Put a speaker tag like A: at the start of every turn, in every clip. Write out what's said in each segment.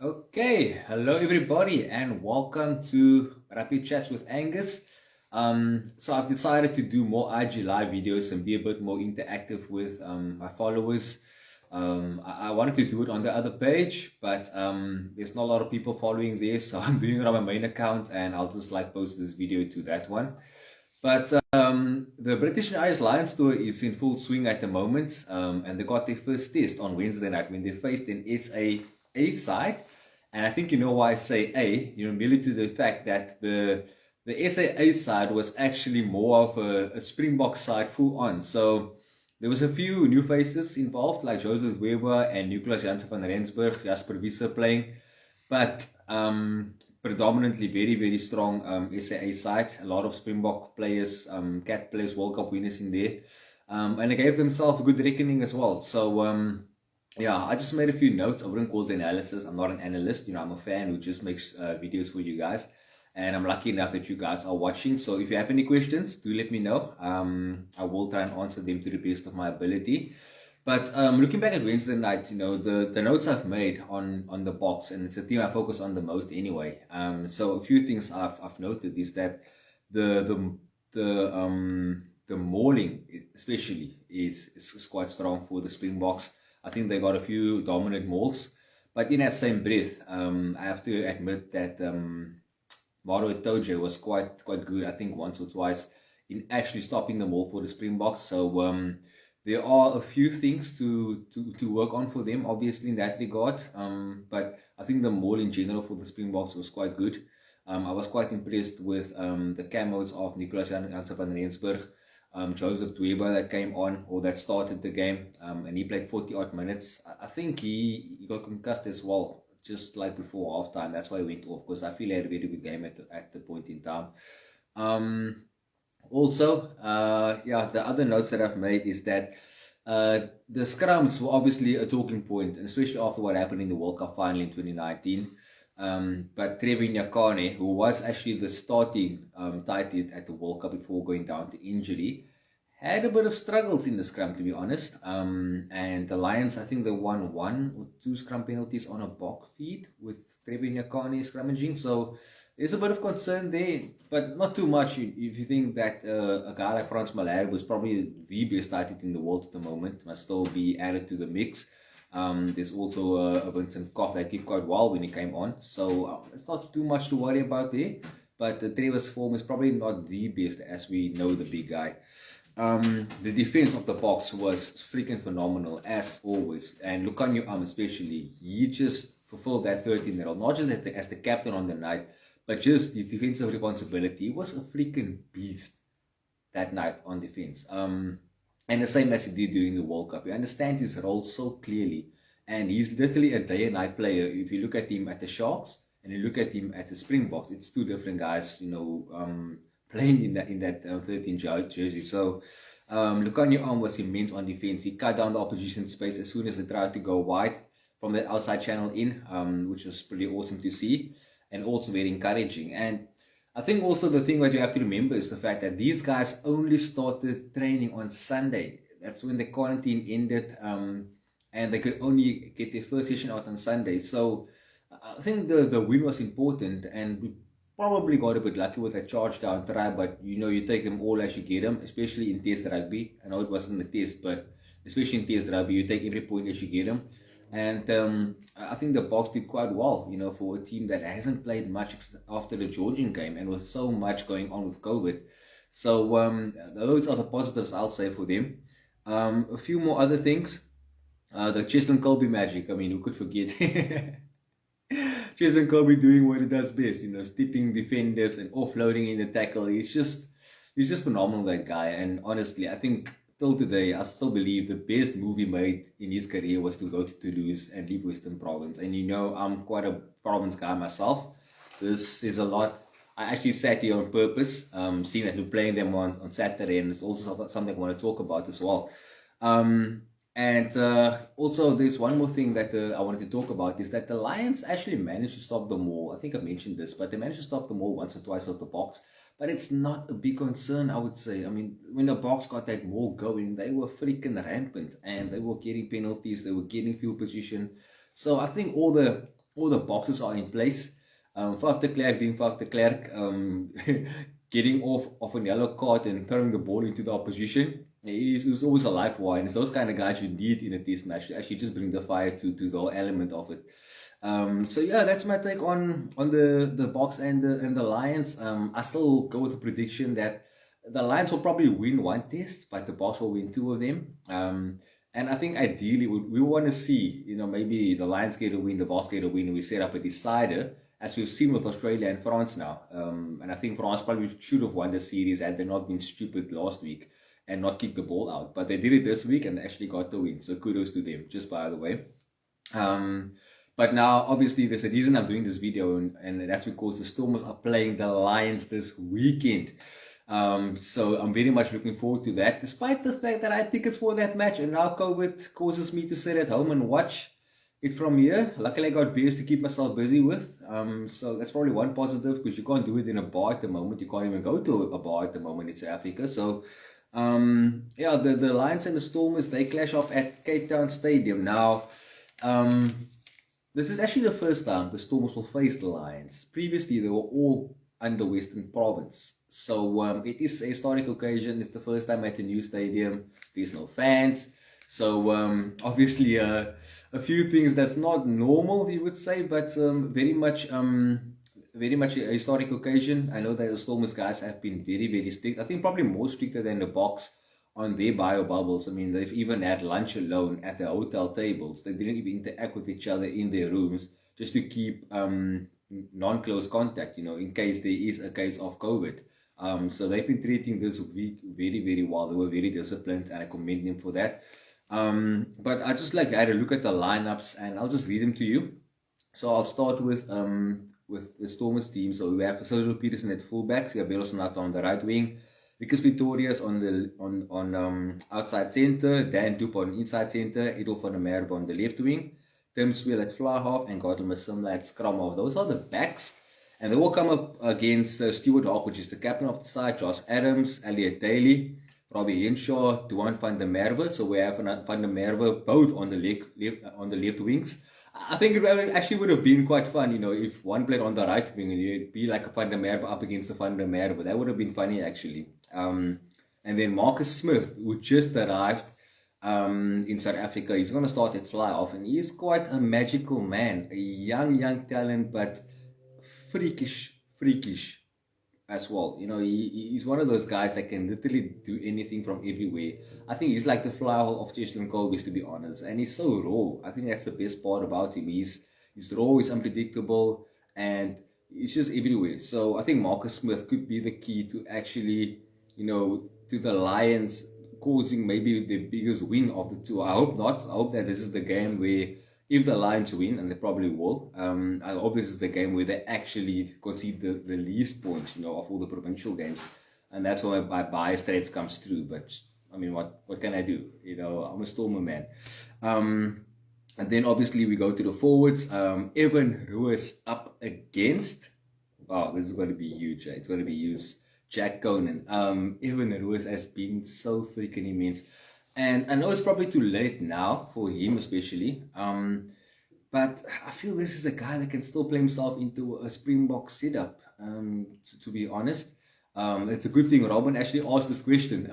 A: Okay, hello everybody, and welcome to Rapid Chats with Angus. So I've decided to do more IG live videos and be a bit more interactive with my followers. I wanted to do it on the other page, but there's not a lot of people following there, so I'm doing it on my main account, and I'll just like post this video to that one. But the British and Irish Lions tour is in full swing at the moment, and they got their first test on Wednesday night when they faced an SA side. And I think you know why I say A, merely to the fact that the SAA side was actually more of a Springbok side full on. So there was a few new faces involved, like Joseph Weber and Nicolas Janssen van Rensburg, Jasper Wiese playing. But predominantly very strong SAA side. A lot of Springbok players, cat players, World Cup winners in there. And they gave themselves a good reckoning as well. So yeah, I just made a few notes. I wouldn't call it analysis. I'm not an analyst. I'm a fan who just makes videos for you guys. And I'm lucky enough that you guys are watching. So if you have any questions, do let me know. I will try and answer them to the best of my ability. But looking back at Wednesday night, the notes I've made on the box, and it's a team I focus on the most anyway. So a few things I've noted is that the mauling especially is quite strong for the Springboks. I think they got a few dominant mauls, but in that same breath, I have to admit that Maro Itoje was quite good. I think once or twice in actually stopping the maul for the Springboks. So there are a few things to work on for them, obviously in that regard. But I think the maul in general for the Springboks was quite good. I was quite impressed with the camos of Nicolas Janssen van Rensburg. Joseph Dweber that came on or that started the game, and he played 40 odd minutes. I think he got concussed as well, just like before halftime. That's why he went off, because I feel he had a very good game at the point in time. Also, yeah, the other notes that I've made is that the scrums were obviously a talking point, and especially after what happened in the World Cup final in 2019. But Trevor Nyakane, who was actually the starting tight end at the World Cup before going down to injury, had a bit of struggles in the scrum, to be honest. And the Lions, I think they won 1 or 2 scrum penalties on a block feed with Trevor Nyakane scrummaging. So there's a bit of concern there, but not too much if you think that a guy like Frans Malher was probably the best tight end in the world at the moment, must still be added to the mix. There's also a Vincent Koch that did quite well when he came on, so it's not too much to worry about there. But Trevor's form is probably not the best, as we know the big guy. The defense of the box was freaking phenomenal, as always. And Lucanio especially, he just fulfilled that 13 role, not just as the captain on the night, but just his defensive responsibility. He was a freaking beast that night on defense. And the same as he did during the World Cup. He understands his role so clearly. And he's literally a day and night player. If you look at him at the Sharks and you look at him at the Springboks, it's two different guys, playing in that 13 jersey. So Lucanio was immense on defense. He cut down the opposition space as soon as they tried to go wide from that outside channel in, which was pretty awesome to see and also very encouraging. And I think also the thing that you have to remember is the fact that these guys only started training on Sunday. That's when the quarantine ended, and they could only get their first session out on Sunday. So I think the win was important, and we probably got a bit lucky with a charge down try, but you take them all as you get them, especially in Test rugby. I know it wasn't the test, but especially in Test rugby, you take every point as you get them. And I think the Boks did quite well, for a team that hasn't played much after the Georgian game and with so much going on with COVID. So those are the positives I'll say for them. A few more other things. The Cheslin Colby magic. I mean, who could forget? Cheslin Colby doing what he does best, stepping defenders and offloading in the tackle. He's just phenomenal, that guy. And honestly, I think till today, I still believe the best move he made in his career was to go to Toulouse and leave Western Province. And I'm quite a province guy myself. This is a lot. I actually sat here on purpose, seeing that we're playing them on Saturday, and it's also something I want to talk about as well. And also, there's one more thing that I wanted to talk about is that the Lions actually managed to stop the maul. I think I mentioned this, but they managed to stop the maul once or twice out the box. But it's not a big concern, I would say. I mean, when the Boks got that maul going, they were freaking rampant, and they were getting penalties, they were getting field position. So I think all the all the boxes are in place. Faf de Klerk being Faf de Klerk, getting off of a yellow card and throwing the ball into the opposition. It's always a life wire, and it's those kind of guys you need in a test match to actually just bring the fire to the whole element of it. So yeah, that's my take on the Boks and the Lions. I still go with the prediction that the Lions will probably win one test, but the Boks will win two of them. And I think ideally we want to see, maybe the Lions get a win, the Boks get a win, and we set up a decider, as we've seen with Australia and France now. And I think France probably should have won the series had they not been stupid last week and not kick the ball out. But they did it this week and they actually got the win. So kudos to them, just by the way. But now, obviously, there's a reason I'm doing this video, and that's because the Stormers are playing the Lions this weekend. So I'm very much looking forward to that, despite the fact that I had tickets for that match, and now COVID causes me to sit at home and watch it from here. Luckily, I got beers to keep myself busy with. So that's probably one positive, because you can't do it in a bar at the moment. You can't even go to a bar at the moment in South Africa. So, yeah, the Lions and the Stormers, they clash off at Cape Town Stadium. Now, this is actually the first time the Stormers will face the Lions. Previously, they were all under Western Province. So it is a historic occasion. It's the first time at a new stadium. There's no fans. So obviously a few things that's not normal, you would say, but very much a historic occasion. I know that the Stormers guys have been very, very strict. I think probably more stricter than the Boks on their bio bubbles. I mean, they've even had lunch alone at the hotel tables. They didn't even interact with each other in their rooms, just to keep non-close contact, in case there is a case of COVID. So they've been treating this week very, very well. They were very disciplined, and I commend them for that. But I just had a look at the lineups, and I'll just read them to you. So I'll start with the Stormers team. So we have Sergio Peterson at fullback, Gabriel Sonato on the right wing, Rikus Pretorius on outside centre, Dan Dupe on inside centre, Edel van der Merwe on the left wing, Tim Sweel at fly half, and Gardner Simla at scrum half. Those are the backs. And they will come up against Stuart Hawke, which is the captain of the side, Josh Adams, Elliot Daly, Robbie Henshaw, Duan van der Merwe. So we have van der Merwe both on the left wings. I think it actually would have been quite fun, if one played on the right wing and you'd be like a van der Merwe up against a van der Merwe. That would have been funny, actually. And then Marcus Smith, who just arrived in South Africa, he's going to start at fly off, and he's quite a magical man, a young talent, but freakish as well. He's one of those guys that can literally do anything from everywhere. I think he's like the flower of Cheslin Colby's, to be honest, and he's so raw. I think that's the best part about him. He's raw, he's unpredictable, and he's just everywhere. So I think Marcus Smith could be the key to actually, to the Lions causing maybe the biggest win of the two. I hope not. I hope that this is the game where, if the Lions win, and they probably will, I hope this is the game where they actually concede the least points, of all the provincial games. And that's why my bias traits comes through. But, I mean, what can I do? I'm a Stormer man. And then, obviously, we go to the forwards. Evan Ruiz up against... Wow, this is going to be huge. It's going to be huge. Jack Conan. Evan Ruiz has been so freaking immense. And I know it's probably too late now for him, especially. But I feel this is a guy that can still play himself into a Springbok setup, to be honest. It's a good thing Robin actually asked this question.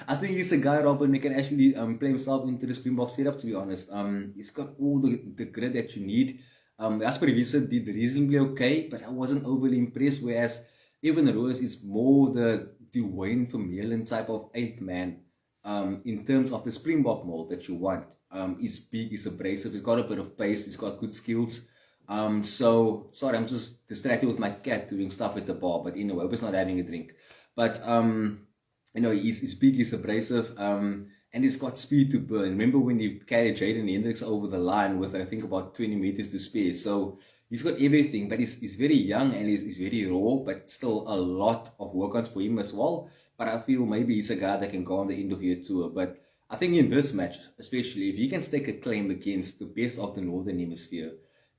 A: I think he's a guy, Robin, that can actually play himself into the Springbok setup, to be honest. He's got all the grit that you need. Jasper Wiese did reasonably okay, but I wasn't overly impressed, whereas Evan Roos is more the Dwayne Vermeulen type of eighth man. In terms of the Springbok mold that you want. He's big, he's abrasive, he's got a bit of pace, he's got good skills. So, sorry, I'm just distracted with my cat doing stuff at the bar, but anyway, I was not having a drink. But, he's big, he's abrasive, and he's got speed to burn. Remember when he carried Jaden Hendricks over the line with, I think, about 20 meters to spare. So, he's got everything, but he's very young and he's very raw, but still a lot of work-ons for him as well. But I feel maybe he's a guy that can go on the end of year tour. But I think in this match, especially, if he can stake a claim against the best of the Northern Hemisphere,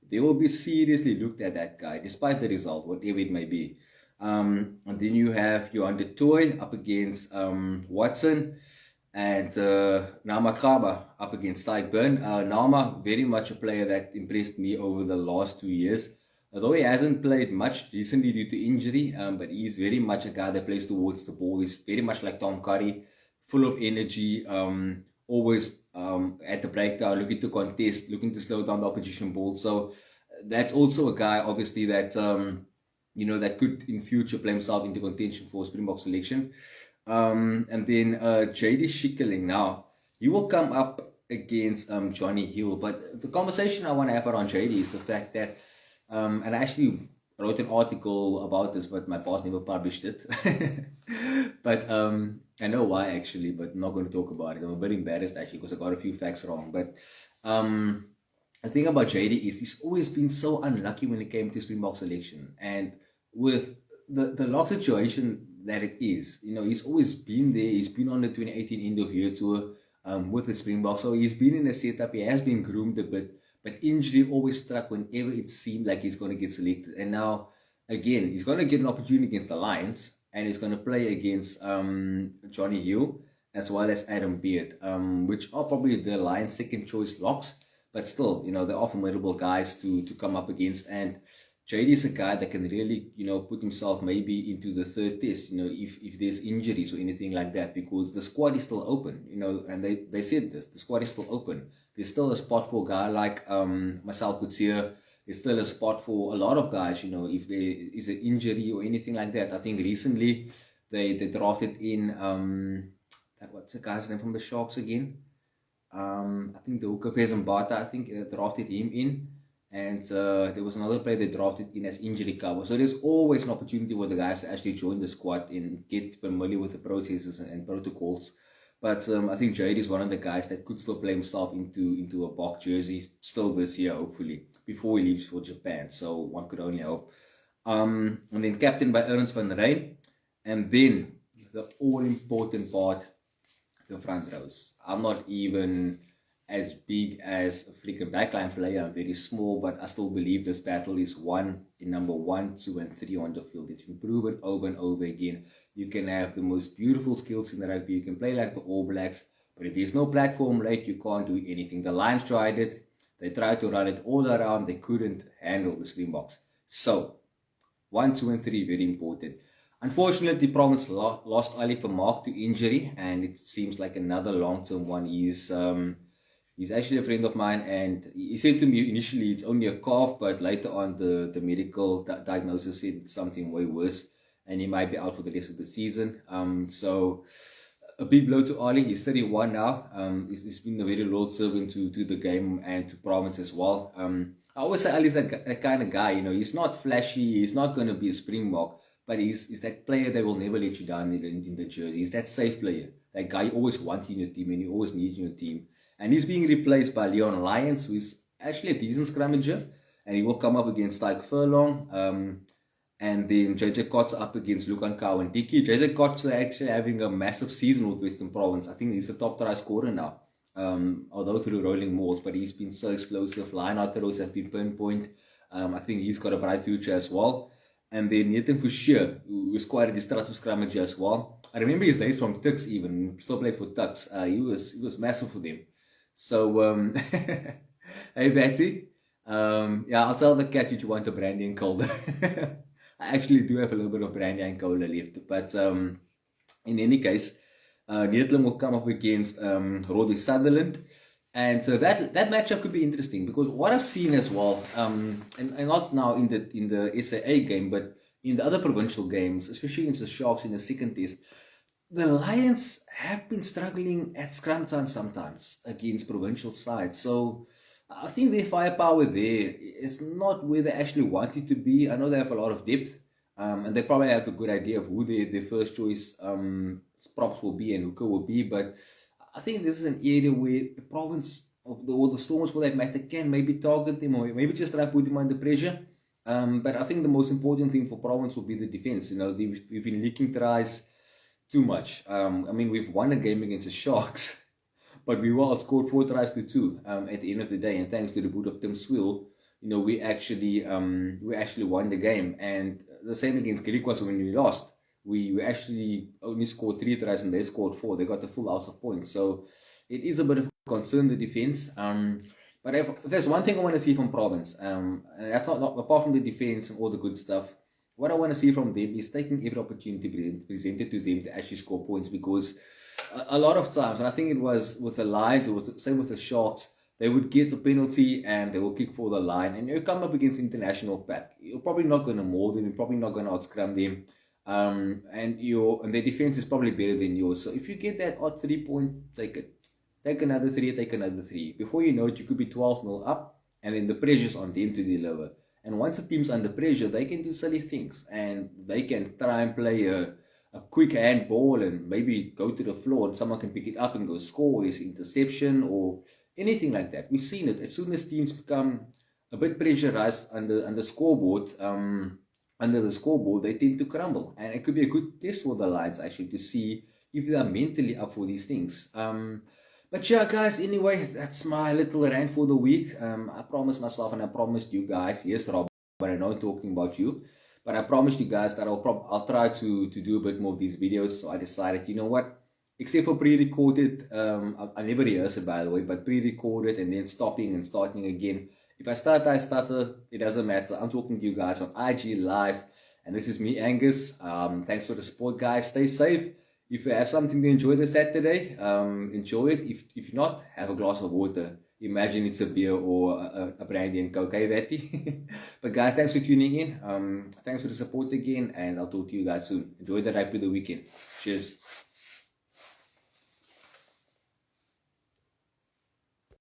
A: they will be seriously looked at that guy, despite the result, whatever it may be. And then you have Johan de Tooy up against Watson. and Nama Kaba up against Tyburn. Nama, very much a player that impressed me over the last 2 years. Although he hasn't played much recently due to injury, but he's very much a guy that plays towards the ball. He's very much like Tom Curry, full of energy, always at the breakdown, looking to contest, looking to slow down the opposition ball. So that's also a guy, obviously, that that could in future play himself into contention for Springbok selection. And then JD Schickeling now, he will come up against Johnny Hill. But the conversation I want to have around JD is the fact that, and I actually wrote an article about this, but my boss never published it. But I know why actually, but I'm not going to talk about it. I'm a bit embarrassed actually because I got a few facts wrong. But the thing about JD is he's always been so unlucky when it came to Springbok selection. And with the lock situation that it is, he's always been there. He's been on the 2018 end of year tour with the Springbok. So he's been in a setup. He has been groomed a bit. But injury always struck whenever it seemed like he's going to get selected. And now, again, he's going to get an opportunity against the Lions. And he's going to play against Johnny Hill as well as Adam Beard, which are probably the Lions' second choice locks. But still, they are formidable guys to come up against. And JD is a guy that can really, put himself maybe into the third test, if there's injuries or anything like that, because the squad is still open, and they said this, the squad is still open. There's still a spot for a guy like Marcel Coetzee. There's still a spot for a lot of guys, if there is an injury or anything like that. I think recently they drafted in, what's the guy's name from the Sharks again? I think the hooker Mbata, I think drafted him in. And there was another player they drafted in as injury cover. So there's always an opportunity for the guys to actually join the squad and get familiar with the processes and protocols. But I think Jade is one of the guys that could still play himself into a Bok jersey still this year, hopefully, before he leaves for Japan. So one could only hope. And then captain by Ernst van Rijn. And then the all-important part, the front rows. I'm not even as big as a freaking backline player. I'm very small, but I still believe this battle is won in number 1, 2, and 3 on the field. It's been proven over and over again. You can have the most beautiful skills in the rugby. You can play like the All Blacks, but if there's no platform late, you can't do anything. The Lions tried it. They tried to run it all around. They couldn't handle the Springboks. So 1, 2, and 3, very important. Unfortunately, Province lost Ali Vermaak to injury, and it seems like another long-term one. He's actually a friend of mine, and he said to me initially it's only a cough, but later on the medical diagnosis said it's something way worse, and he might be out for the rest of the season. So a big blow to Ali. He's 31 now. He's been a very loyal servant to the game and to Province as well. I always say Ali's that kind of guy. He's not flashy. He's not going to be a Springbok, but he's that player that will never let you down in the jersey. He's that safe player, that guy you always want in your team and you always need in your team. And he's being replaced by Leon Lyons, who is actually a decent scrummager. And he will come up against Tyke Furlong. And then JJ Kotze up against Lukan Kawandiki. JJ Kotze actually having a massive season with Western Province. I think he's the top try scorer now. Although through rolling balls, but he's been so explosive. Line-out throws have been pinpoint. I think he's got a bright future as well. And then Nathan Fouchier, who is quite a destructive scrummager as well. I remember his days from Tuks even. Still played for Tuks. He was massive for them. So, hey Betty, I'll tell the cat you want a brandy and cola. I actually do have a little bit of brandy and cola left, but in any case, Nederland will come up against Roddy Sutherland, and that matchup could be interesting because what I've seen as well, and not now in the SAA game, but in the other provincial games, especially against the Sharks in the second test. The Lions have been struggling at scrum time sometimes against provincial sides. So I think their firepower there is not where they actually want it to be. I know they have a lot of depth, and they probably have a good idea of who their first choice props will be and hooker will be. But I think this is an area where the province, or the Storms for that matter, can maybe target them or maybe just try to put them under pressure. But I think the most important thing for province will be the defense. We've been leaking tries too much. We've won a game against the Sharks, but we were outscored 4 tries to 2 at the end of the day. And thanks to the boot of Tim Swill, we actually won the game. And the same against Griquas when we lost. we actually only scored 3 tries and they scored 4. They got the full house of points. So it is a bit of a concern, the defense. But if there's one thing I want to see from Province, and that's not apart from the defense and all the good stuff, what I want to see from them is taking every opportunity presented to them to actually score points, because a lot of times, and I think it was with the Lions, it was the same with the Sharks, they would get a penalty and they will kick for the line, and you come up against international pack. You're probably not going to maul them, you're probably not going to outscrum them, and their defense is probably better than yours. So if you get that odd 3 point, take it. Take another 3, take another 3. Before you know it, you could be 12-0 up, and then the pressure's on them to deliver. And once a team's under pressure, they can do silly things, and they can try and play a quick handball and maybe go to the floor and someone can pick it up and go score, is interception or anything like that. We've seen it. As soon as teams become a bit pressurized under the scoreboard, they tend to crumble. And it could be a good test for the Lions actually to see if they are mentally up for these things. But yeah, guys, anyway, that's my little rant for the week. I promised myself and I promised you guys, yes, Rob, but I know I'm talking about you, but I promised you guys that I'll try to do a bit more of these videos. So I decided, you know what, except for pre-recorded, I never rehearse it, by the way, but pre-recorded and then stopping and starting again. If I start, I stutter, it doesn't matter. I'm talking to you guys on IG Live, and this is me, Angus. Thanks for the support, guys. Stay safe. If you have something to enjoy this Saturday, enjoy it. If not, have a glass of water. Imagine it's a beer or a brandy and coke, hey, Betty. But guys, thanks for tuning in. Thanks for the support again, and I'll talk to you guys soon. Enjoy the rest of the weekend. Cheers.